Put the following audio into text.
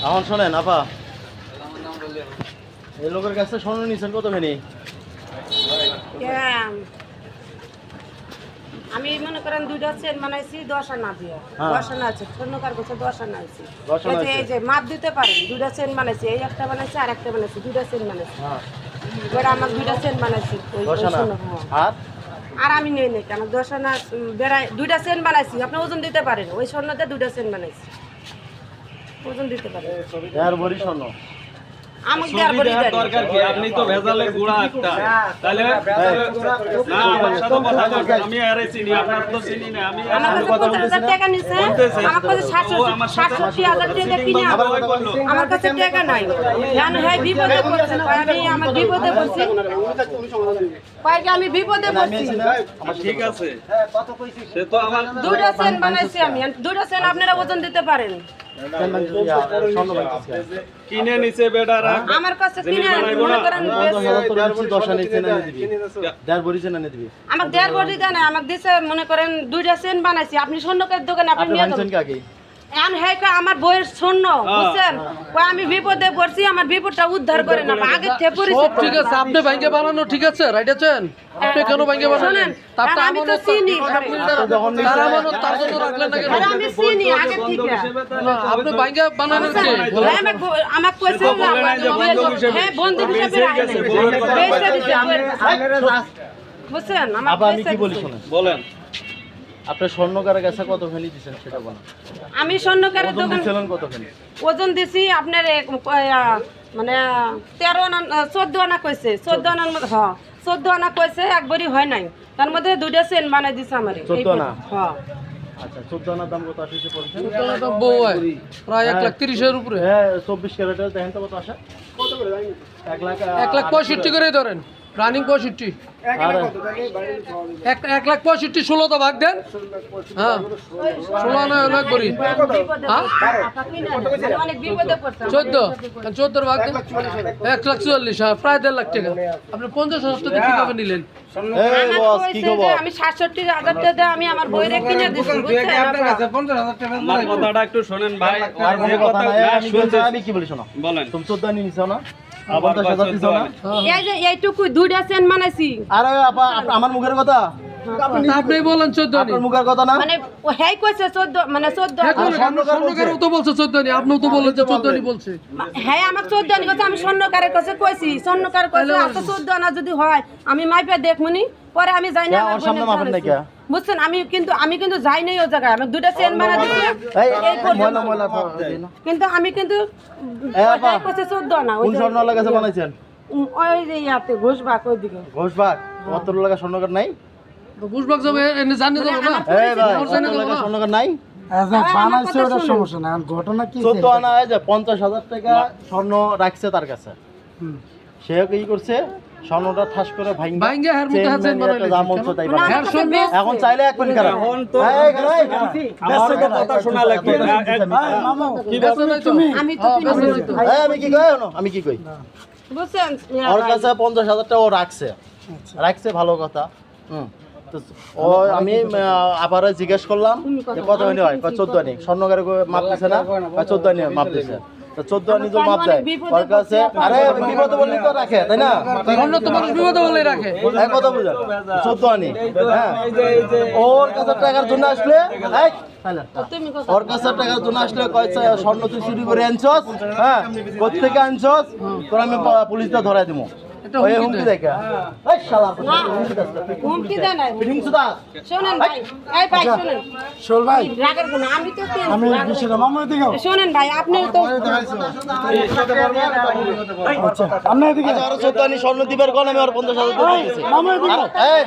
এখন শোনেন আপা, এই লোকের কাছে স্বর্ণ নিছেন কতখানি? আমি মনে করেন 2টা চেন বানাইছি 10 আনা দিয়ে। 10 আনা আছে, স্বর্ণকার কাছে 10 আনা আছে। এই যে মাপ দিতে পারেন, 2টা চেন বানাইছি, এই একটা বানাইছি আর একটা বানাইছি, 2টা চেন বানাইছি। এবার আমার 2টা চেন বানাইছি। আর আমি নেই নাকি আমার 10 আনা বেড়াই 2টা চেন বানাইছি, আপনি ওজন দিতে পারেন। ওই স্বর্ণতে 2টা চেন বানাইছি, ওজন দিতে পারেন। আর বড়ি স্বর্ণ আমাকে দেয়ার বড়ি দেন দরকার কি? আপনি তো ভেজালের গুড়া একটা, তাহলে না আমার সাথে কথা বলবেন। আমি আরে চিনি, আপনার তো চিনি না। আমি আমার কাছে 50,000 টাকা নিছে, আমার কাছে 60,000 টাকা কিনে আমার কাছে টাকা নাই। জানো হ্যাঁ বিপদে পড়ছে, আমি আমার বিপদে পড়ছি, কয়েক আমি বিপদে পড়ছি। ঠিক আছে, কত কইছিস? সে তো আমার 2টা চেন বানাইছি আমি, 2টা চেন আপনারা ওজন দিতে পারেন। কিনে নিছে বেটারা, আমার কাছে কিনে মনে করেন 10 আনা নিছেন এনে দিবি, দেড় বড়ি চেন এনে দিবি। আমাকে দেড় বড়ি দেন, আমাকে দিছে মনে করেন 2টা চেন বানাইছি। আপনি স্বর্ণকার দোকানে আপনি নিয়ে ভাঙছেন কি আগে? এখন হ্যাঁ আমার বইয়ের স্বর্ণ বুঝছেন, আমি বিপদে পড়ছি, আমার বিপদটা উদ্ধার করে না আগে থেকে পড়েছি। ঠিক আছে, আপনি ভাঙ্গে বানানো ঠিক আছে, রাইট আছেন? আপনি কেন ভাঙ্গে বানালেন? তারটা আমি তো চিনি, তার আমানত তার জন্য রাখলেন না কেন? আমি চিনি আগে থেকে। আপনি ভাঙ্গে বানানোর কি? আমাকে কইছে হ্যাঁ বন্ধু হিসেবে বুঝছেন আমার আপা আমি কি বলি শোনেন, বলেন। আপনি স্বর্ণকারের কাছে কতখানি দিছেন সেটা বলেন। আমি স্বর্ণকারের ওজন দোকান দিছিলেন কতখানি? ওজন দিছি আপনার মানে 13 আনা 14 আনা কইছে, 14 আনার মধ্যে হ্যাঁ 14 আনা কইছে, একবারই হয় নাই। তার মধ্যে 2টা চেন বানাই দিছে আমারে। 14 আনা? হ্যাঁ। আচ্ছা 14 আনার দাম কত আসছে পড়ছে? বউ হয় প্রায় 1,30,000 উপরে। হ্যাঁ 24 ক্যারেটের দেখেন তো কত আসে? কত করে জানেন? 1,65,000 করেই ধরেন, রানিং 65। 1,65,000 16 তো ভাগ দেন। হ্যাঁ 16 আনা হলো একবারই। হ্যাঁ অনেক বিপদে পড়ছে। 14 ভাগ দেন 1,40,000, হ্যাঁ প্রায় 1.5 লাখ টাকা। আপনি 50,000 টাকা কিভাবে নিলেন? এই বস কি খবর? আমি 67,000 টাকা আমি আমার বইরে কিনে দিছি বুঝছেন। আমার কথাটা একটু শুনেন ভাই। আর কোনো কথা নাই, আমি কি বলি শোনো। বলেন। তুমি 14 আনি নিছো না? 50,000 দিছো না? এই যে এইটুকু 2টা চেন বানাইছি। আরে আপা আমার মুখের কথা, আপনি বলেন 14 আনি। আপনার মুখের কথা না? মানে ও হেই কইছে 14 মানে 14 স্বর্ণকারও তো বলছে 14 আনি, আপনিও তো বললেন যে 14 আনি বলছে। হ্যাঁ আমাকে 14 আনি কইছে, আমি স্বর্ণকারের কাছে কইছি, স্বর্ণকার কইছে আচ্ছা 14 আনা যদি হয় আমি মাইপা দেখমুনি, পরে আমি যাই না আমার ওর সামনে মাপেন না কে? বুঝছেন। আমি কিন্তু যাই নাই ওই জায়গায়, আমি 2টা চেন বানা দিছি এই ময়লা কিন্তু আমি কিন্তু আপা কইছে 14 আনা ওই কোন স্বর্ণ লাগাছে বানাইছেন? ওই যে ইয়াতে ঘোষবাক ওইদিকে ঘোষবাগ কত লাগা স্বর্ণকার নাই? তো বুঝবাক যাবে এনে জানি যাবো না। এই ভাই কত লাগা স্বর্ণকার নাই? বানাইছে ওটা সমস্যা না, ঘটনা কি? 14 আনা এই যে 50,000 টাকা স্বর্ণ রাখছে তার কাছে। সে কি করছে? স্বর্ণটা ঠাস করে ভাঙ্গে হের মধ্যে হাত বানাইলে দাম হচ্ছে তাই বানাইছে। হের স্বর্ণ এখন চাইলে এক মিনিট খারাপ। এখন তো আমার তো কথা শোনা লাগবে। কি বেচো নাই তুমি? আমি তো আমি কি কই জানো? আমি কি কই? বুঝছেন ওর কাছে 50,000 টাকা ও রাখছে, রাখছে ভালো কথা। তো ও আমি আবার জিজ্ঞেস করলাম যে কত আনি হয়? 14 আনি। স্বর্ণকারে মাপ দিছে না? 14 আনি মাপ দিছে। তো 14 আনি তো মাপ দেয় ওর কাছে। আরে বিপদ বললি তো রাখে তাই না? স্বর্ণ তো মানুষ বিপদে বলে রাখে। এই কথা বুঝেন 14 আনি। হ্যাঁ ওর কাছে টাকার জন্য আসলে এই তুমি ওর কাছে টাকার জন্য আসলে কয় স্বর্ণ তুই চুরি করে আনছস, হ্যাঁ কোত্থেকে আনছস, তোর আমি পুলিশটা ধরাই দিব। ওই হুমকি দেখা এই শালা হুমকি দেন নাই। হিংসুদা শুনেন ভাই, এই ভাই শুনেন, শোল ভাই, রাগের গুণ আমি তো আমি বিষয়টা মামা দিকে শুনেন ভাই আপনি তো আচ্ছা আপনি এদিকে আচ্ছা, আরো 14 আনি স্বর্ণ দিবার কোন আমি আর 50,000 টাকা দিয়েছি। মামা এদিকে এই